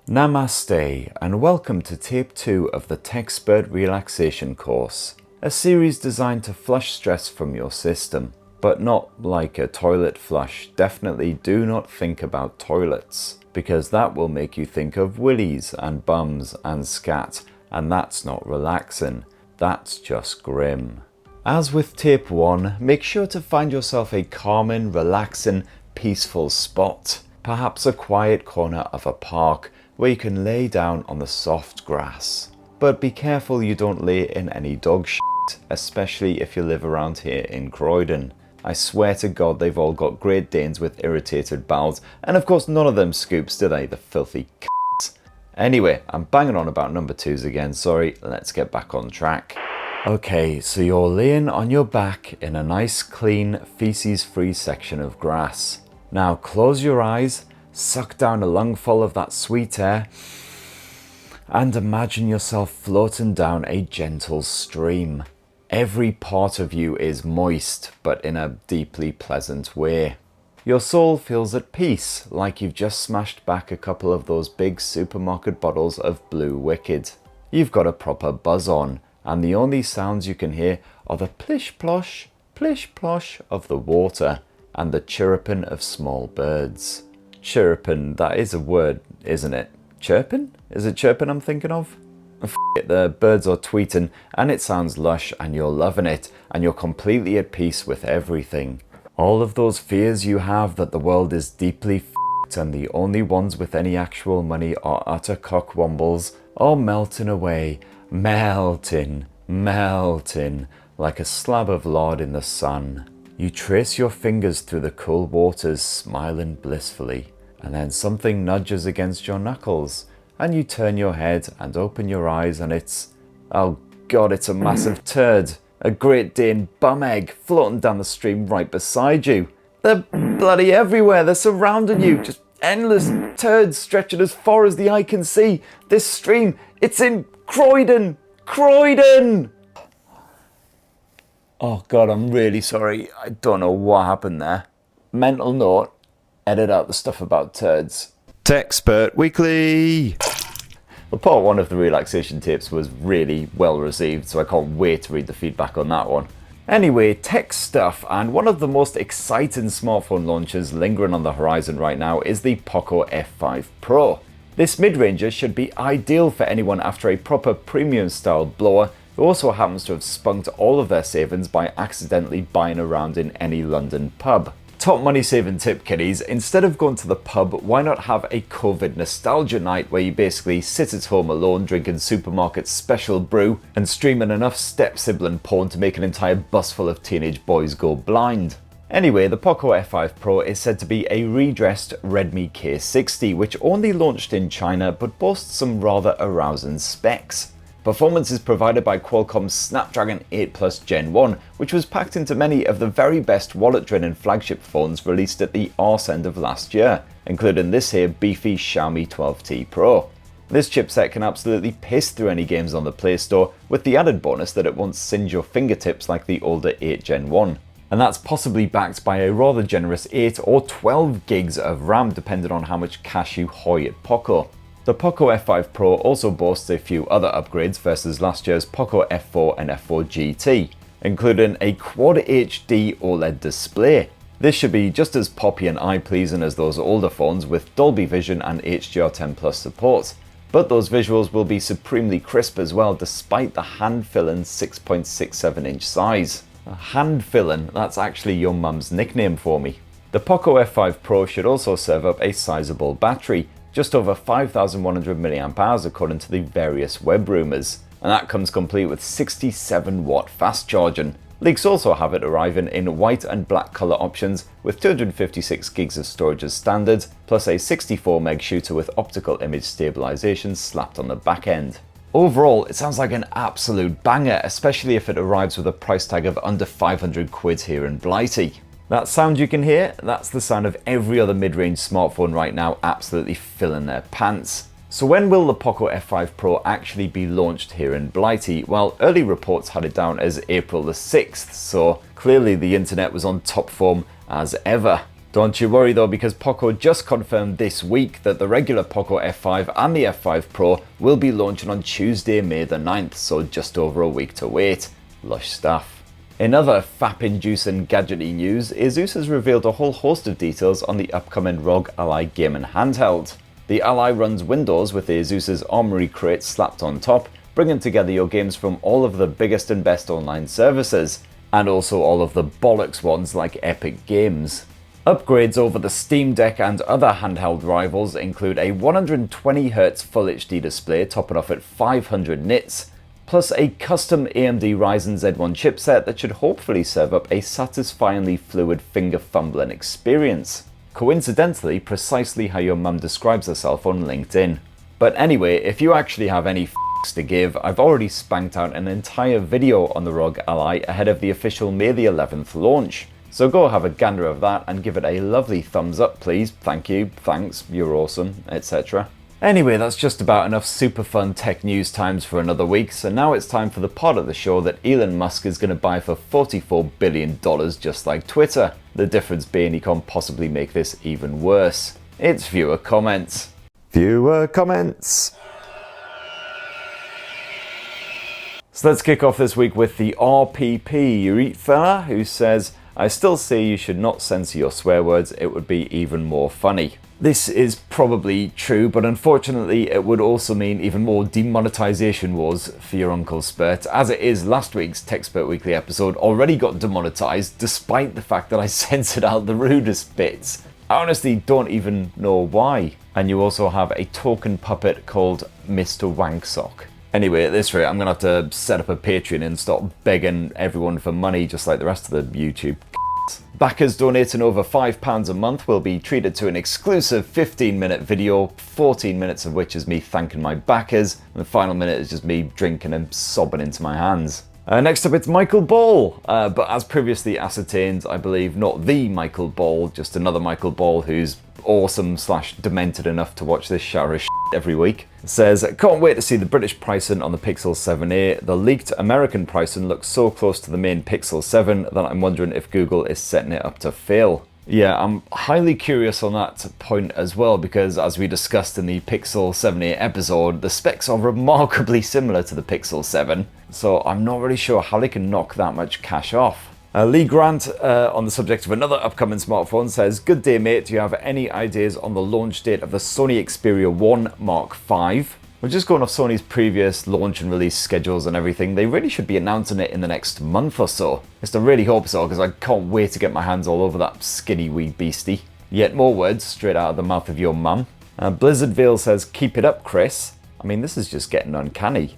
Namaste and welcome to Tape 2 of the TechSpert Relaxation course, a series designed to flush stress from your system, but not like a toilet flush. Definitely do not think about toilets, because that will make you think of willies and bums and scat, and that's not relaxing, that's just grim. As with Tape 1, make sure to find yourself a calming, relaxing, peaceful spot, perhaps a quiet corner of a park, where you can lay down on the soft grass. But be careful you don't lay in any dog shit, especially if you live around here in Croydon. I swear to God they've all got Great Danes with irritated bowels, and of course none of them scoops, do they, the filthy c***s. Anyway, I'm banging on about number 2s again, sorry, let's get back on track. Okay, so you're laying on your back in a nice clean feces-free section of grass. Now close your eyes, suck down a lungful of that sweet air, and imagine yourself floating down a gentle stream. Every part of you is moist, but in a deeply pleasant way. Your soul feels at peace, like you've just smashed back a couple of those big supermarket bottles of Blue Wicked. You've got a proper buzz on, and the only sounds you can hear are the plish-plosh of the water and the chirruping of small birds. Chirruping, that is a word, isn't it? Chirping? Is it chirping I'm thinking of? F it, the birds are tweeting and it sounds lush and you're loving it and you're completely at peace with everything. All of those fears you have that the world is deeply f***ed and the only ones with any actual money are utter cockwombles are melting away, melting like a slab of lard in the sun. You trace your fingers through the cool waters, smiling blissfully, and then something nudges against your knuckles, and you turn your head and open your eyes and it's, oh God, it's a massive turd. A Great Dane bum egg floating down the stream right beside you. They're bloody everywhere, they're surrounding you, just endless turds stretching as far as the eye can see. This stream, it's in Croydon! Croydon! Oh God, I'm really sorry. I don't know what happened there. Mental note, edit out the stuff about turds. TechSpert Weekly! Well, part 1 of the relaxation tips was really well received, so I can't wait to read the feedback on that one. Anyway, tech stuff, and one of the most exciting smartphone launches lingering on the horizon right now is the Poco F5 Pro. This mid-ranger should be ideal for anyone after a proper premium style blower who also happens to have spunked all of their savings by accidentally buying around in any London pub. Top money saving tip, kiddies, instead of going to the pub, why not have a COVID nostalgia night where you basically sit at home alone drinking supermarket special brew and streaming enough step-sibling porn to make an entire bus full of teenage boys go blind. Anyway, the Poco F5 Pro is said to be a redressed Redmi K60, which only launched in China but boasts some rather arousing specs. Performance is provided by Qualcomm's Snapdragon 8 Plus Gen 1, which was packed into many of the very best wallet-draining flagship phones released at the arse end of last year, including this here beefy Xiaomi 12T Pro. This chipset can absolutely piss through any games on the Play Store, with the added bonus that it won't singe your fingertips like the older 8 Gen 1. And that's possibly backed by a rather generous 8 or 12 gigs of RAM depending on how much cash you hoy at Poco. The Poco F5 Pro also boasts a few other upgrades versus last year's Poco F4 and F4 GT, including a Quad HD OLED display. This should be just as poppy and eye-pleasing as those older phones with Dolby Vision and HDR10 Plus support, but those visuals will be supremely crisp as well despite the hand-filling 6.67-inch size. Hand-filling, that's actually your mum's nickname for me. The Poco F5 Pro should also serve up a sizable battery, just over 5,100 mAh according to the various web rumours, and that comes complete with 67-watt fast charging. Leaks also have it arriving in white and black colour options with 256 gigs of storage as standard, plus a 64 meg shooter with optical image stabilisation slapped on the back end. Overall, it sounds like an absolute banger, especially if it arrives with a price tag of under 500 quid here in Blighty. That sound you can hear, that's the sound of every other mid-range smartphone right now absolutely filling their pants. So when will the Poco F5 Pro actually be launched here in Blighty? Well, early reports had it down as April the 6th, so clearly the internet was on top form as ever. Don't you worry though, because Poco just confirmed this week that the regular Poco F5 and the F5 Pro will be launching on Tuesday, May the 9th, so just over a week to wait. Lush stuff. In other FAP-inducing gadgety news, ASUS has revealed a whole host of details on the upcoming ROG Ally gaming handheld. The Ally runs Windows with ASUS's Armoury crate slapped on top, bringing together your games from all of the biggest and best online services, and also all of the bollocks ones like Epic Games. Upgrades over the Steam Deck and other handheld rivals include a 120Hz Full HD display topping off at 500 nits, plus a custom AMD Ryzen Z1 chipset that should hopefully serve up a satisfyingly fluid finger fumbling experience. Coincidentally, precisely how your mum describes herself on LinkedIn. But anyway, if you actually have any to give, I've already spanked out an entire video on the ROG Ally ahead of the official May the 11th launch. So go have a gander of that and give it a lovely thumbs up please, thank you, thanks, you're awesome, etc. Anyway, that's just about enough super fun tech news times for another week, so now it's time for the part of the show that Elon Musk is going to buy for $44 billion just like Twitter. The difference being he can't possibly make this even worse. It's viewer comments. Viewer comments. So let's kick off this week with the RPP Euretha, who says, I still say you should not censor your swear words, it would be even more funny. This is probably true, but unfortunately it would also mean even more demonetization wars for your Uncle Spurt, as it is last week's TechSpurt Weekly episode already got demonetized despite the fact that I censored out the rudest bits. I honestly don't even know why. And you also have a token puppet called Mr. Wanksock. Anyway, at this rate, I'm going to have to set up a Patreon and stop begging everyone for money just like the rest of the YouTube. Backers donating over £5 a month will be treated to an exclusive 15-minute video, 14 minutes of which is me thanking my backers, and the final minute is just me drinking and sobbing into my hands. Next up, it's Michael Ball, but as previously ascertained, I believe not the Michael Ball, just another Michael Ball who's awesome / demented enough to watch this shower of shit every week. It says, can't wait to see the British pricing on the Pixel 7a. The leaked American pricing looks so close to the main Pixel 7 that I'm wondering if Google is setting it up to fail. Yeah, I'm highly curious on that point as well, because as we discussed in the Pixel 7a episode, the specs are remarkably similar to the Pixel 7, so I'm not really sure how they can knock that much cash off. Lee Grant, on the subject of another upcoming smartphone, says, good day mate, do you have any ideas on the launch date of the Sony Xperia 1 Mark V? We're just going off Sony's previous launch and release schedules and everything. They really should be announcing it in the next month or so. I really hope so, because I can't wait to get my hands all over that skinny wee beastie. Yet more words straight out of the mouth of your mum. Blizzard Veil says, keep it up, Chris. I mean, this is just getting uncanny.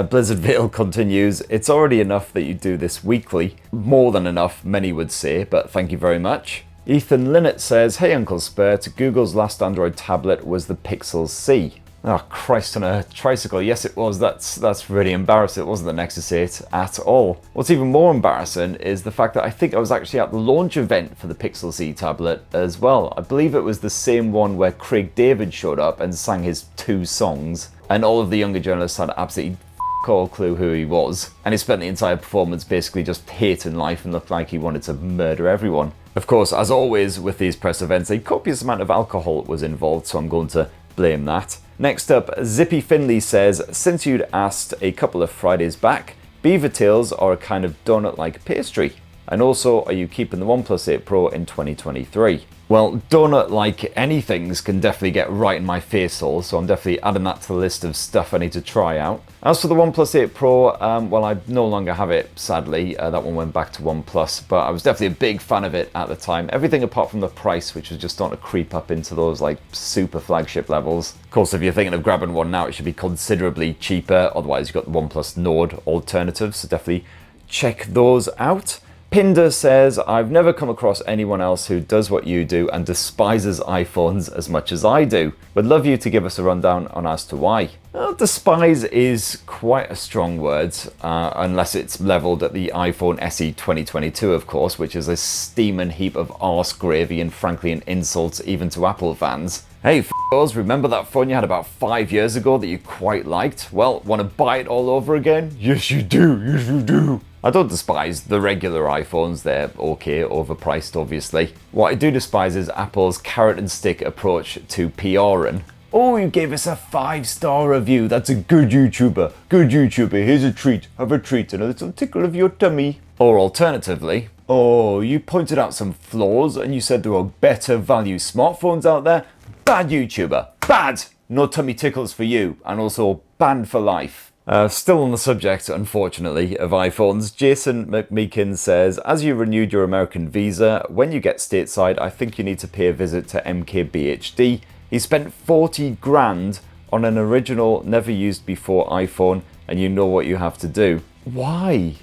Blizzard Veil continues, it's already enough that you do this weekly. More than enough, many would say, but thank you very much. Ethan Linnett says, hey Uncle Spurt, Google's last Android tablet was the Pixel C. Oh, Christ on a tricycle. Yes, it was. That's really embarrassing. It wasn't the Nexus 8 at all. What's even more embarrassing is the fact that I think I was actually at the launch event for the Pixel C tablet as well. I believe it was the same one where Craig David showed up and sang his 2 songs, and all of the younger journalists had absolutely all clue who he was, and he spent the entire performance basically just hating life and looked like he wanted to murder everyone. Of course, as always with these press events, a copious amount of alcohol was involved, so I'm going to blame that. Next up, Zippy Finley says, since you'd asked a couple of Fridays back, beaver tails are a kind of donut-like pastry. And also, are you keeping the OnePlus 8 Pro in 2023? Well, donut-like anythings can definitely get right in my face hole, so I'm definitely adding that to the list of stuff I need to try out. As for the OnePlus 8 Pro, well, I no longer have it, sadly. That one went back to OnePlus, but I was definitely a big fan of it at the time. Everything apart from the price, which was just starting to creep up into those like super flagship levels. Of course, if you're thinking of grabbing one now, it should be considerably cheaper. Otherwise, you've got the OnePlus Nord alternatives, so definitely check those out. Pinder says, I've never come across anyone else who does what you do and despises iPhones as much as I do. Would love you to give us a rundown on as to why. Well, despise is quite a strong word, unless it's levelled at the iPhone SE 2022, of course, which is a steaming heap of arse gravy and frankly an insult even to Apple fans. Hey f***os, remember that phone you had about 5 years ago that you quite liked? Well, want to buy it all over again? Yes you do, yes you do. I don't despise the regular iPhones, they're okay, overpriced obviously. What I do despise is Apple's carrot and stick approach to PRing. Oh, you gave us a 5-star review, that's a good YouTuber, here's a treat, have a treat and a little tickle of your tummy. Or alternatively, oh, you pointed out some flaws and you said there are better value smartphones out there. Bad YouTuber, bad! No tummy tickles for you, and also banned for life. Still on the subject, unfortunately, of iPhones, Jason McMeekin says, as you renewed your American visa, when you get stateside, I think you need to pay a visit to MKBHD. He spent 40 grand on an original, never used before iPhone, and you know what you have to do. Why?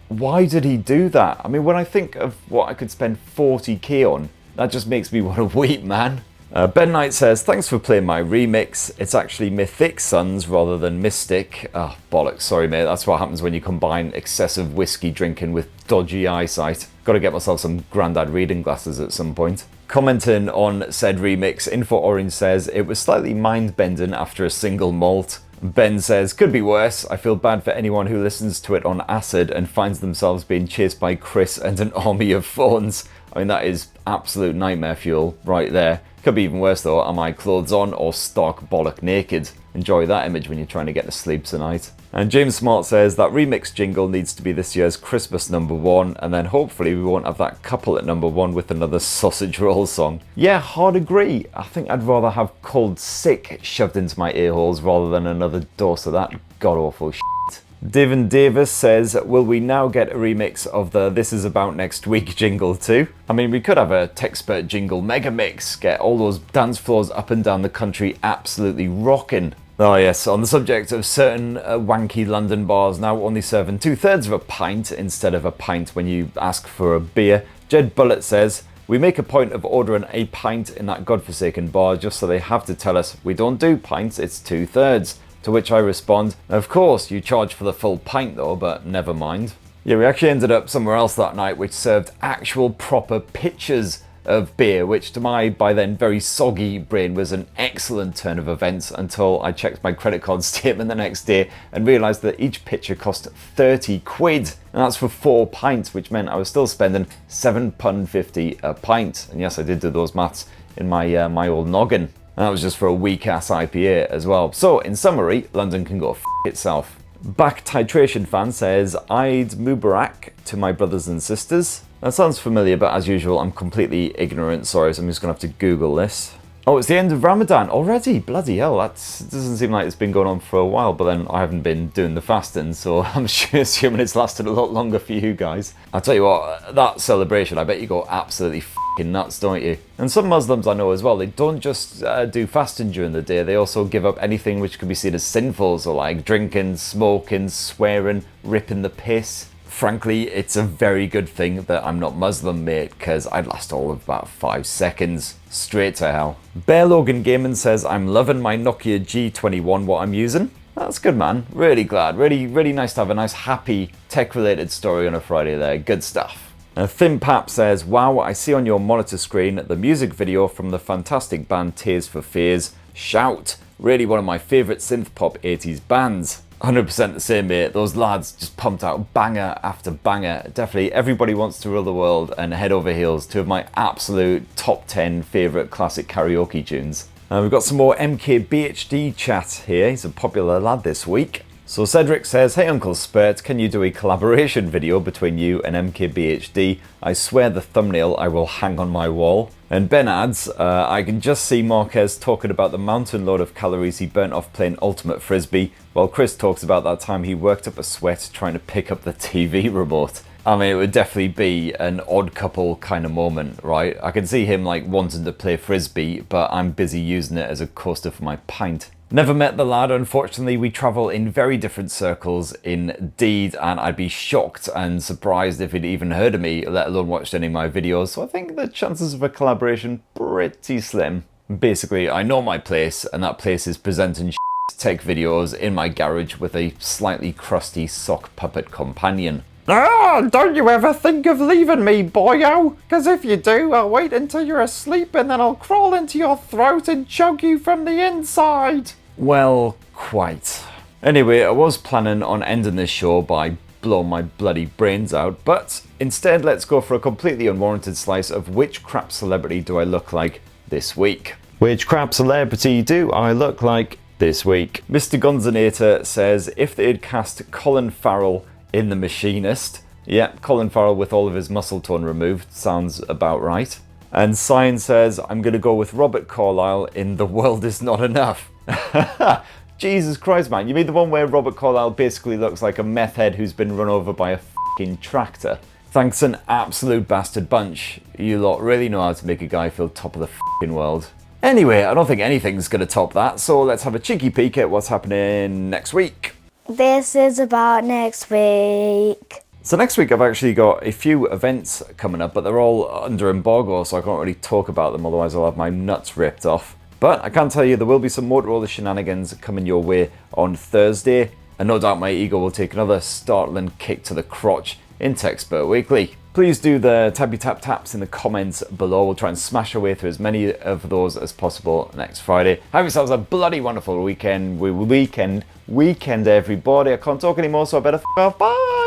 Why did he do that? I mean, when I think of what I could spend 40k on, that just makes me want to weep, man. Ben Knight says, thanks for playing my remix. It's actually Mythic Suns rather than Mystic. Oh, bollocks, sorry mate, that's what happens when you combine excessive whiskey drinking with dodgy eyesight. Gotta get myself some grandad reading glasses at some point. Commenting on said remix, Info Orange says, it was slightly mind-bending after a single malt. Ben says, could be worse. I feel bad for anyone who listens to it on acid and finds themselves being chased by Chris and an army of phones. I mean, that is absolute nightmare fuel right there. Could be even worse though, am I clothes on or stark bollock naked? Enjoy that image when you're trying to get to sleep tonight. And James Smart says that remix jingle needs to be this year's Christmas #1, and then hopefully we won't have that couple at #1 with another sausage roll song. Yeah, hard agree. I think I'd rather have Cold Sick shoved into my ear holes rather than another dose of that god-awful shit. Devin Davis says, will we now get a remix of the This Is About Next Week jingle too? I mean, we could have a Techspert jingle mega mix, get all those dance floors up and down the country absolutely rocking. Oh yes, on the subject of certain wanky London bars now only serving 2/3 of a pint instead of a pint when you ask for a beer, Jed Bullet says, we make a point of ordering a pint in that godforsaken bar just so they have to tell us we don't do pints, it's 2/3. To which I respond, of course you charge for the full pint though, but never mind. Yeah, we actually ended up somewhere else that night which served actual proper pitchers of beer, which to my by then very soggy brain was an excellent turn of events until I checked my credit card statement the next day and realised that each pitcher cost 30 quid. And that's for 4 pints, which meant I was still spending £7.50 a pint. And yes, I did do those maths in my old noggin. And that was just for a weak-ass IPA as well. So, in summary, London can go f*** itself. Back Titration fan says, Eid Mubarak to my brothers and sisters. That sounds familiar, but as usual, I'm completely ignorant. Sorry, so I'm just going to have to Google this. Oh, it's the end of Ramadan already. Bloody hell, that doesn't seem like it's been going on for a while, but then I haven't been doing the fasting, so I'm assuming it's lasted a lot longer for you guys. I'll tell you what, that celebration, I bet you go absolutely f***ing nuts, don't you? And some Muslims I know as well, they don't just do fasting during the day, they also give up anything which could be seen as sinful, so like drinking, smoking, swearing, ripping the piss. Frankly, it's a very good thing that I'm not Muslim, mate, because I'd last all of about 5 seconds. Straight to hell. Bear Logan Gaming says, I'm loving my Nokia G21, what I'm using. That's good, man. Really glad. Really nice to have a nice, happy, tech-related story on a Friday there. Good stuff. Thin Pap says, wow, I see on your monitor screen the music video from the fantastic band Tears for Fears. Shout. Really one of my favourite synth-pop 80s bands. 100% the same, mate. Those lads just pumped out banger after banger. Definitely Everybody Wants to Rule the World and Head Over Heels, 2 of my absolute top 10 favourite classic karaoke tunes. We've got some more MKBHD chat here. He's a popular lad this week. So Cedric says, hey Uncle Spurt, can you do a collaboration video between you and MKBHD? I swear the thumbnail I will hang on my wall. And Ben adds, I can just see Marquez talking about the mountain load of calories he burnt off playing Ultimate Frisbee, while Chris talks about that time he worked up a sweat trying to pick up the TV remote. I mean, it would definitely be an odd couple kind of moment, right? I can see him like wanting to play Frisbee, but I'm busy using it as a coaster for my pint. Never met the lad, unfortunately. We travel in very different circles indeed, and I'd be shocked and surprised if he'd even heard of me, let alone watched any of my videos, so I think the chances of a collaboration pretty slim. Basically, I know my place, and that place is presenting tech videos in my garage with a slightly crusty sock puppet companion. Ah, don't you ever think of leaving me, boyo? Because if you do, I'll wait until you're asleep and then I'll crawl into your throat and choke you from the inside. Well, quite. Anyway, I was planning on ending this show by blown my bloody brains out, but instead let's go for a completely unwarranted slice of which crap celebrity do I look like this week. Which crap celebrity do I look like this week? Mr. Gonzanator says if they'd cast Colin Farrell in The Machinist. Yeah, Colin Farrell with all of his muscle tone removed, sounds about right. And Cyan says I'm going to go with Robert Carlyle in The World Is Not Enough. Jesus Christ, man, you mean the one where Robert Carlyle basically looks like a meth head who's been run over by a fucking tractor? Thanks an absolute bastard bunch. You lot really know how to make a guy feel top of the fucking world. Anyway, I don't think anything's going to top that, so let's have a cheeky peek at what's happening next week. This is about next week. So next week I've actually got a few events coming up, but they're all under embargo, so I can't really talk about them, otherwise I'll have my nuts ripped off. But I can tell you there will be some Motorola shenanigans coming your way on Thursday, and no doubt my ego will take another startling kick to the crotch in Techspert Weekly. Please do the tappy tap taps in the comments below. We'll try and smash our way through as many of those as possible next Friday. Have yourselves a bloody wonderful weekend, everybody. I can't talk anymore, so I better f*** off. Bye!